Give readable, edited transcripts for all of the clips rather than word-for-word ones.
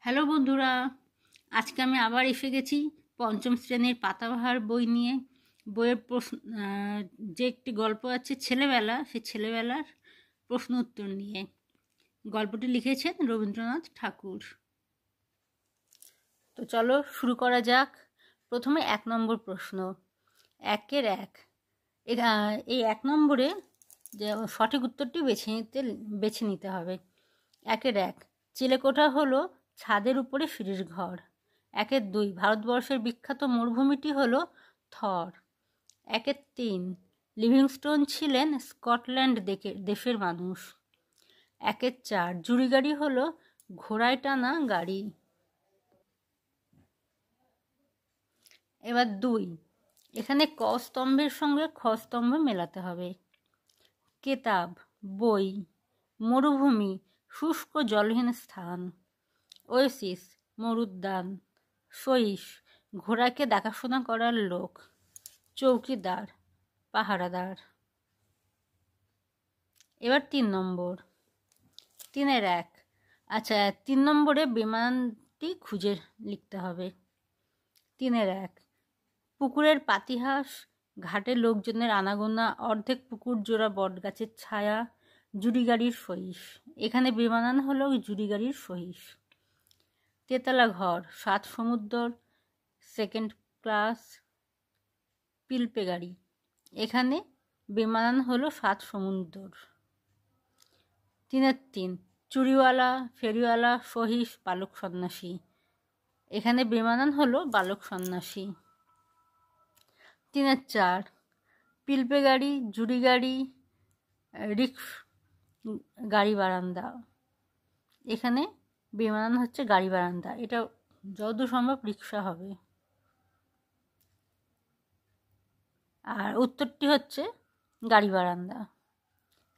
Hello বন্ধুরা, আজকে আমি আবার এসে গেছি পঞ্চম শ্রেণীর পাতাবাহার বই নিয়ে। বইয়ের প্রশ্ন যে একটি গল্প আছে ছেলেবেলা, সেই ছেলেবেলার প্রশ্ন উত্তর নিয়ে। গল্পটি লিখেছেন রবীন্দ্রনাথ ঠাকুর। তো চলো শুরু করা যাক। প্রথমে 1 নম্বর প্রশ্ন। 1-এর 1। এই 1 নম্বরে যে সঠিক উত্তরটি বেছে নিতে হবে। 1-এর 1, চিলেকোঠা হলো ছাদের উপরে সিঁড়ির ঘর। 1-এর 2, ভারতবর্ষের বিখ্যাত মরুভূমিটি হলো থর। 1-এর 3, লিভিংস্টোন ছিলেন স্কটল্যান্ড দেশের মানুষ। 1-এর 4, জুড়ি গাড়ি হলো ঘোড়ায় টানা গাড়ি। এবার 2, এখানে ক স্তম্ভের সঙ্গে খ স্তম্ভ মেলাতে হবে। কেতাব, বই। মরুভূমি, শুষ্ক জলহীন স্থান। ওয়েসিস, মরুদ্যান। সহিস, ঘোড়াকে দেখাশোনা করার লোক। চৌকিদার, পাহারাদার। এবার 3 নম্বর। 3-এর 1, আচ্ছা 3 নম্বরে বিমানটি খুঁজে লিখতে হবে। 3-এর 1, পুকুরের পাতিহাঁস, ঘাটে লোকজনের আনাগোনা, অর্ধেক পুকুর জোড়া বটগাছের ছায়া, জুড়ি গাড়ির সহিস। এখানে বিমানান হলো জুড়ি গাড়ির সহিস। তেতলা ঘর, 7 সমুদ্র, সেকেন্ড ক্লাস, পিলপে গাড়ি। এখানে বিমানান হলো 7 সমুদ্র। 3-এর 3, চুরিওয়ালা, ফেরিওয়ালা, সহিস, বালক সন্ন্যাসী। এখানে বিমানান হলো বালক সন্ন্যাসী। 3-এর 4, পিলপে গাড়ি, জুড়ি গাড়ি, গাড়ি বারান্দা। এখানে বিমানান হচ্ছে গাড়ি বারান্দা। এটা যতদূর সম্ভব রিক্সা হবে। আর উত্তরটি হচ্ছে গাড়ি বারান্দা।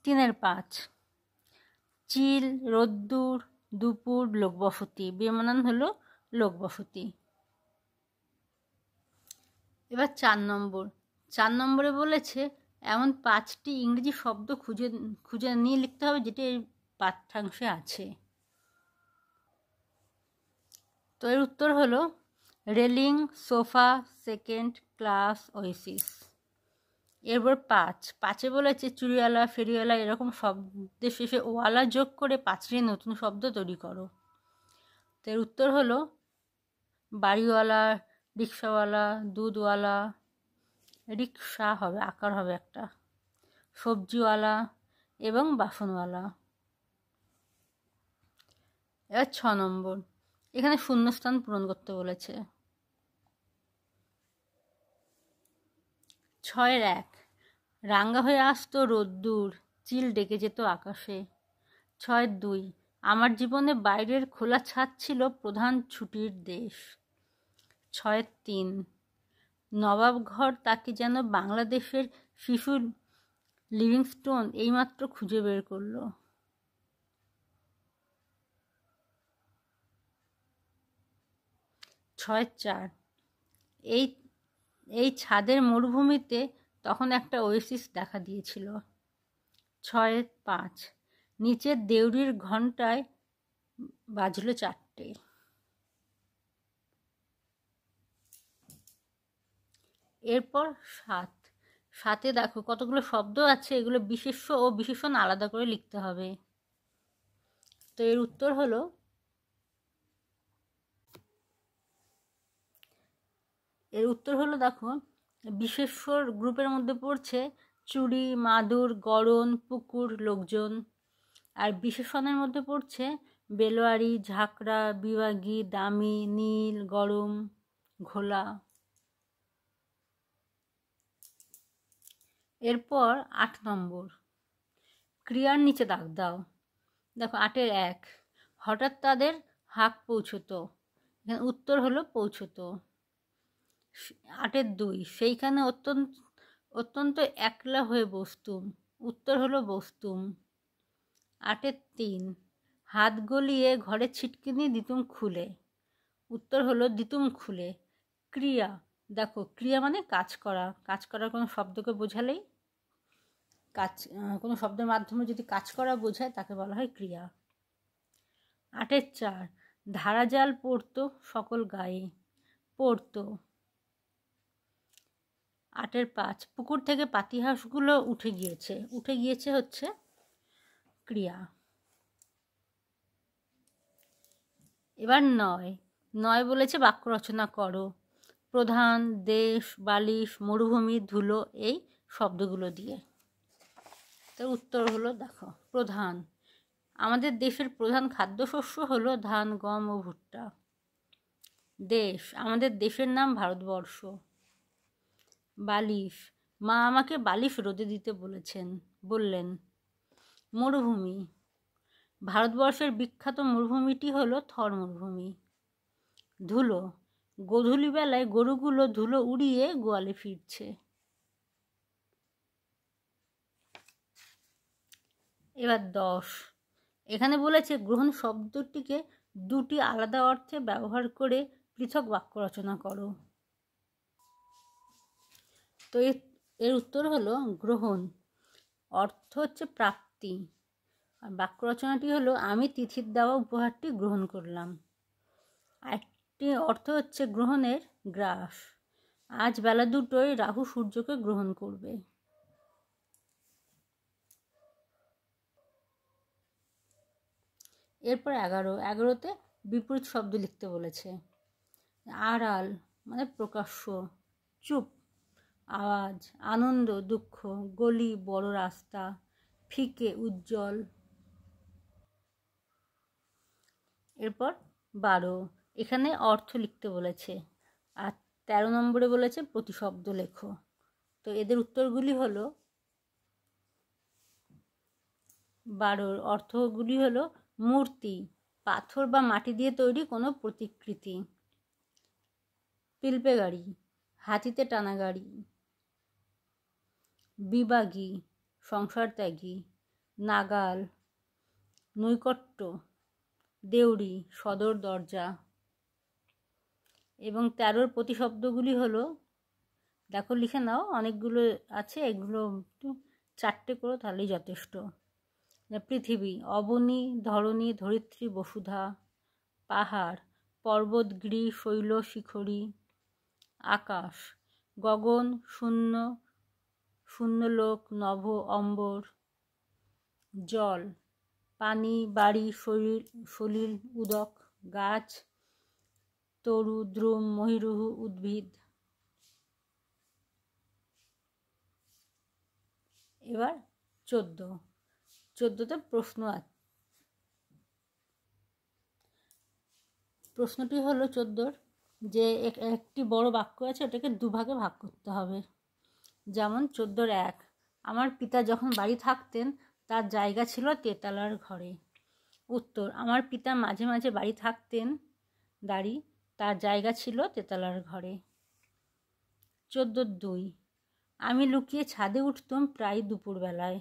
3-এর 5, চিল, রোদ্দুর, দুপুর, লোকবসতি। বিমানান হলো লোকবসতি। এবার 4 নম্বর। 4 নম্বরে বলেছে এমন 5টি ইংরেজি শব্দ খুঁজে নিয়ে লিখতে হবে যেটি এই পাঠ্যাংশে আছে। তো এর উত্তর হলো railing, sofa, second class, Oasis. এরপর 5-এ বলেছে চুরিওয়ালা, ফেরিওয়ালা এরকম শব্দের শেষে ওয়ালা যোগ করে 5টি নতুন শব্দ তৈরি করো। তো এর উত্তর হলো বাড়িওয়ালা, রিক্সাওয়ালা, দুধওয়ালা, রিক্সা হবে, আকার হবে একটা, সবজিওয়ালা এবং বাসনওয়ালা। এবার 6 নম্বর। এখানে শূন্যস্থান পূরণ করতে বলেছে। 6-এর 1, রাঙ্গা হয়ে আসতো রোদ্দুর, চিল ডেকে যেত আকাশে। 6-এর 2, আমার জীবনে বাইরের খোলা ছাদ ছিল প্রধান ছুটির দেশ। 6-এর 3, নবাব ঘর তাকে যেন বাংলাদেশের শিশু লিভিংস্টোন এইমাত্র খুঁজে বের করলো। 6-এর 4, এই ছাদের মরুভূমিতে তখন একটা ওয়েসিস দেখা দিয়েছিল। 6-এর 5, নিচের দেউড়ির ঘণ্টায় বাজলো 4টে। এরপর 7-এ দেখো কতগুলো শব্দ আছে, এগুলো বিশেষ্য ও বিশেষণ আলাদা করে লিখতে হবে। তো এর উত্তর হলো দেখো বিশেষ্যর গ্রুপের মধ্যে পড়ছে চুড়ি, মাদুর, গড়ন, পুকুর, লোকজন। আর বিশেষণের মধ্যে পড়ছে বেলোয়ারি, ঝাঁকড়া, বিভাগী, দামি, নীল, গরম, ঘোলা। এরপর 8 নম্বর, ক্রিয়ার নিচে দাগ দাও। দেখো 8-এর 1, হঠাৎ তাদের হাঁক পৌঁছতো। এখানে উত্তর হলো পৌঁছতো। 8-এর 2, সেইখানে অত্যন্ত একলা হয়ে বসতুম। উত্তর হলো বসতুম। 8-এর 3, হাত গলিয়ে ঘরে ছিটকিনি দিতুম খুলে। উত্তর হলো দিতুম খুলে। ক্রিয়া, দেখো ক্রিয়া মানে কাজ করার কোনো শব্দকে বোঝালেই কোনো শব্দের মাধ্যমে যদি কাজ করা বোঝায় তাকে বলা হয় ক্রিয়া। 8-এর 4, ধারা জাল পড়তো সকল গায়ে, পড়তো। 8-5 পুকুর থেকে পাতিহাঁসগুলো উঠে গিয়েছে। উঠে গিয়েছে হচ্ছে ক্রিয়া। এবার 9 বলেছে বাক্য রচনা করো প্রধান, দেশ, বালিশ, মরুভূমি, ধুলো এই শব্দগুলো দিয়ে। তো উত্তর হলো, দেখো, প্রধান। আমাদের দেশের প্রধান খাদ্যশস্য হলো ধান, গম ও ভুট্টা। দেশ, আমাদের দেশের নাম ভারতবর্ষ। বালিশ, মা আমাকে বালিশ রোদে দিতে বললেন। মরুভূমি, ভারতবর্ষের বিখ্যাত মরুভূমিটি হলো থর মরুভূমি। ধুলো, গোধূলি বেলায় গরুগুলো ধুলো উড়িয়ে গোয়ালে ফিরছে। এবার 10, এখানে বলেছে গ্রহণ শব্দটিকে দুটি আলাদা অর্থে ব্যবহার করে পৃথক বাক্য রচনা করো। তো এর উত্তর হলো গ্রহণ অর্থ হচ্ছে প্রাপ্তি, আর বাক্য রচনাটি হলো আমি তিথির দেওয়া উপহারটি গ্রহণ করলাম। একটি অর্থ হচ্ছে গ্রহণের গ্রাস, আজ বেলা 2টোয় রাহু সূর্যকে গ্রহণ করবে। এরপর 11তে বিপরীত শব্দ লিখতে বলেছে। আড়াল মানে প্রকাশ্য, চুপ আওয়াজ, আনন্দ দুঃখ, গলি বড় রাস্তা, ফিকে উজ্জ্বল। এরপর 12, এখানে অর্থ লিখতে বলেছে, আর 13 নম্বরে বলেছে প্রতিশব্দ লেখো। তো এদের উত্তরগুলি হলো, 12 অর্থগুলি হলো মূর্তি, পাথর বা মাটি দিয়ে তৈরি কোনো প্রতিকৃতি। পিলপে গাড়ি, হাতিতে টানা গাড়ি। বিবাগী, সংসার ত্যাগী। নাগাল, নৈকট্য, দেউড়ি, সদর দরজা। এবং 13 প্রতিশব্দগুলি হলো, দেখো লিখে নাও, অনেকগুলো আছে, এগুলো 4টে করো তাহলেই যথেষ্ট। পৃথিবী, অবনী, ধরণী, ধরিত্রী, বসুধা। পাহাড়, পর্বত, গিরি, শৈল, শিখরী। আকাশ, গগন, শূন্য, শূন্যলোক, নভ, অম্বর। জল, পানি, বাড়ি, সলিল, উদক। গাছ, তরু, দ্রুম, মহিরুহ, উদ্ভিদ। এবার 14তে প্রশ্ন আছে। প্রশ্নটি হলো 14 যে একটি বড় বাক্য আছে, ওটাকে দুভাগে ভাগ করতে হবে। যেমন 14-1, আমার পিতা যখন বাড়ি থাকতেন তার জায়গা ছিল তেতলার ঘরে। উত্তর, আমার পিতা মাঝে মাঝে বাড়ি থাকতেন, দাঁড়ি, তার জায়গা ছিল তেতলার ঘরে। 14-2, আমি লুকিয়ে ছাদে উঠতুম প্রায় দুপুরবেলায়।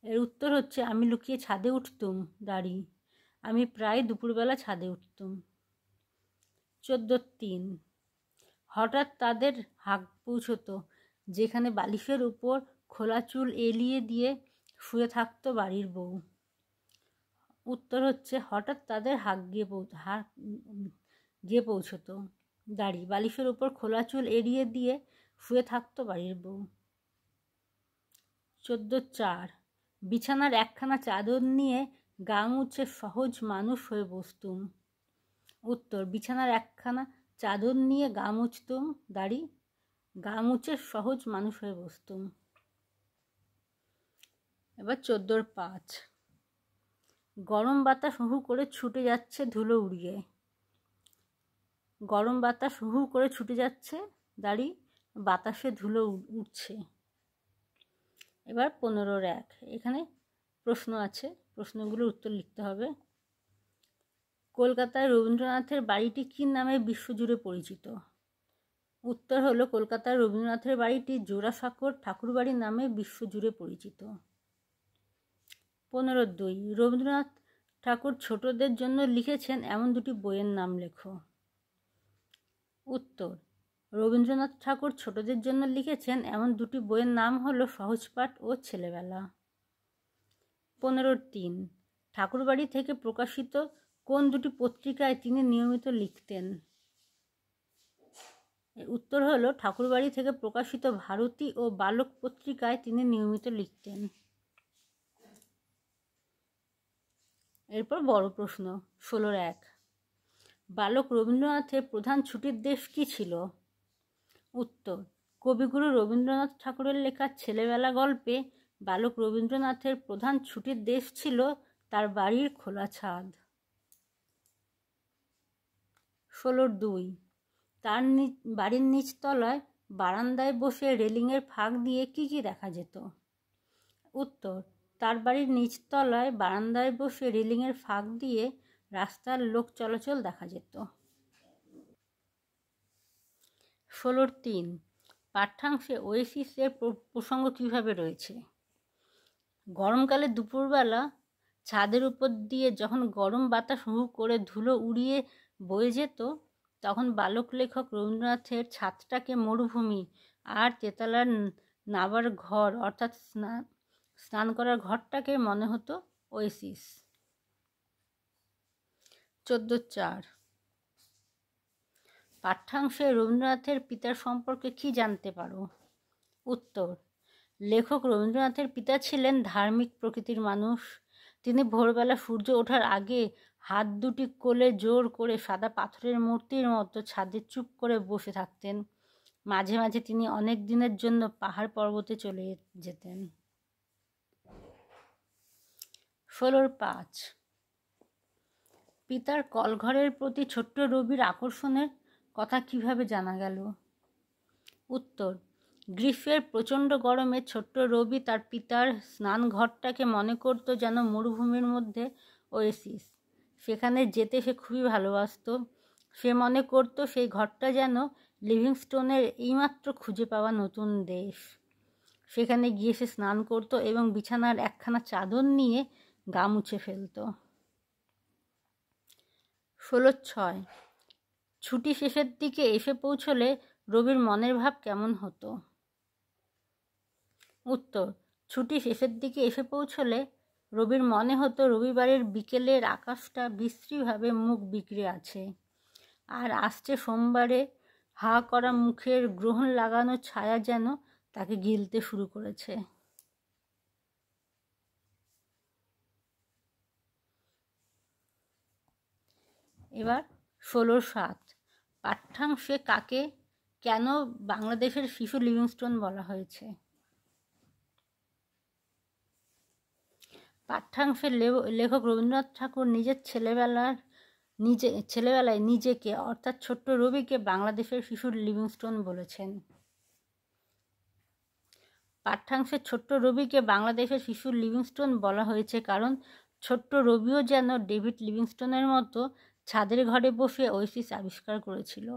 এর উত্তর হচ্ছে আমি লুকিয়ে ছাদে উঠতুম, দাঁড়ি, আমি প্রায় দুপুরবেলা ছাদে উঠতুম। 14-3, হঠাৎ তাদের হাঁক পৌঁছতো যেখানে বালিশের উপর খোলা চুল এলিয়ে দিয়ে শুয়ে থাকতো বাড়ির বউ। উত্তর হচ্ছে হঠাৎ তাদের হাঁক গিয়ে পৌঁছতো, দাঁড়ি, বালিশের উপর খোলা চুল এড়িয়ে দিয়ে শুয়ে থাকতো বাড়ির বউ। 14-4, বিছানার একখানা চাদর নিয়ে গা মুছে সহজ মানুষ হয়ে বসতুম। উত্তর, বিছানার একখানা চাদর নিয়ে গা মুছতুম, দাঁড়ি, গা মুছে সহজ মানুষ হয়ে বসতুম। এবার 14-5, গরম বাতাস হু হু করে ছুটে যাচ্ছে ধুলো উড়িয়ে। গরম বাতাস হু হু করে ছুটে যাচ্ছে, দাঁড়ি, বাতাসে ধুলো উঠছে। এবার 15-1, এখানে প্রশ্ন আছে, প্রশ্নগুলোর উত্তর লিখতে হবে। কলকাতায় রবীন্দ্রনাথের বাড়িটি কী নামে বিশ্বজুড়ে পরিচিত? উত্তর হলো কলকাতার রবীন্দ্রনাথের বাড়িটি জোড়াসাঁকোর ঠাকুরবাড়ি নামে বিশ্বজুড়ে পরিচিত। 15-2, রবীন্দ্রনাথ ঠাকুর ছোটদের জন্য লিখেছেন এমন দুটি বইয়ের নাম লেখো। উত্তর, রবীন্দ্রনাথ ঠাকুর ছোটদের জন্য লিখেছেন এমন দুটি বইয়ের নাম হলো সহজপাঠ ও ছেলেবেলা। 15-3, ঠাকুরবাড়ি থেকে প্রকাশিত কোন দুটি পত্রিকায় তিনি নিয়মিত লিখতেন? উত্তর হলো ঠাকুরবাড়ি থেকে প্রকাশিত ভারতী ও বালক পত্রিকায় তিনি নিয়মিত লিখতেন। এরপর বড় প্রশ্ন 16-1, বালক রবীন্দ্রনাথের প্রধান ছুটির দেশ কি ছিল? উত্তর, কবিগুরু রবীন্দ্রনাথ ঠাকুরের লেখা ছেলেবেলা গল্পে বালক রবীন্দ্রনাথের প্রধান ছুটির দেশ ছিল তার বাড়ির খোলা ছাদ। 16-2, তার বাড়ির নিচতলায় বারান্দায় বসে রেলিংয়ের ফাঁক দিয়ে কি কি দেখা যেত? উত্তর, তার বাড়ির নিচতলায় বারান্দায় বসে রেলিংয়ের ফাঁক দিয়ে রাস্তার লোক চলাচল দেখা যেত। 16-3, পাঠ্যাংশে ওয়েসিসের প্রসঙ্গ কিভাবে রয়েছে? গরমকালে দুপুরবেলা ছাদের উপর দিয়ে যখন গরম বাতাস হু করে ধুলো উড়িয়ে বয়ে যেত, তখন বালক লেখক রবীন্দ্রনাথের ছাদটাকে মরুভূমি আর তেতালার নাবার ঘর অর্থাৎ স্নান করার ঘরটাকে মনে হতো ওয়েসিস। 14-4, পাঠ্যাংশে রবীন্দ্রনাথের পিতার সম্পর্কে কি জানতে পারো? উত্তর, লেখক রবীন্দ্রনাথের পিতা ছিলেন ধার্মিক প্রকৃতির মানুষ। তিনি ভোরবেলা সূর্য ওঠার আগে হাত দুটি কোলে জোর করে সাদা পাথরের মূর্তির মতো ছাদে চুপ করে বসে থাকতেন। মাঝে মাঝে তিনি অনেক দিনের জন্য পাহাড় পর্বতে চলে যেতেন। 16-5, পিতার কলঘরের প্রতি ছোট্ট রবির আকর্ষণের কথা কিভাবে জানা গেল? উত্তর, গ্রীষ্মের প্রচণ্ড গরমে ছোট্ট রবি তার পিতার স্নান ঘরটাকে মনে করত যেন মরুভূমির মধ্যে ওয়েসিস। সেখানে যেতে সে খুবই ভালোবাসত। সে মনে করত সেই ঘরটা যেন লিভিংস্টোনের এইমাত্র খুঁজে পাওয়া নতুন দেশ। সেখানে গিয়ে সে স্নান করত এবং বিছানার একখানা চাদর নিয়ে গা মুছে ফেলত। 16-6, ছুটি শেষের দিকে এসে পৌঁছলে রবির মনের ভাব কেমন হতো? উত্তর, ছুটি শেষের দিকে এসে পৌঁছলে রবির মনে হতো রবিবারের বিকেলের আকাশটা বিশ্রীভাবে মুখ বিগড়ে আছে, আর আসছে সোমবারে হা করা মুখের গ্রহণ লাগানো ছায়া যেন তাকে গিলতে শুরু করেছে। এবার 16-7, পাঠ্যাংশে কাকে কেন বাংলাদেশের শিশু লিভিংস্টোন বলা হয়েছে? পাঠ্যাংশের লেখক রবীন্দ্রনাথ ঠাকুর ছেলেবেলায় নিজেকে অর্থাৎ ছোট্ট রবিকে বাংলাদেশের শিশুর লিভিংস্টোন বলেছেন। পাঠ্যাংশে ছোট্ট রবিকে বাংলাদেশের শিশুর লিভিংস্টোন বলা হয়েছে কারণ ছোট্ট রবিও যেন ডেভিড লিভিংস্টোনের মতো ছাদের ঘরে বসে ওয়েসিস আবিষ্কার করেছিল।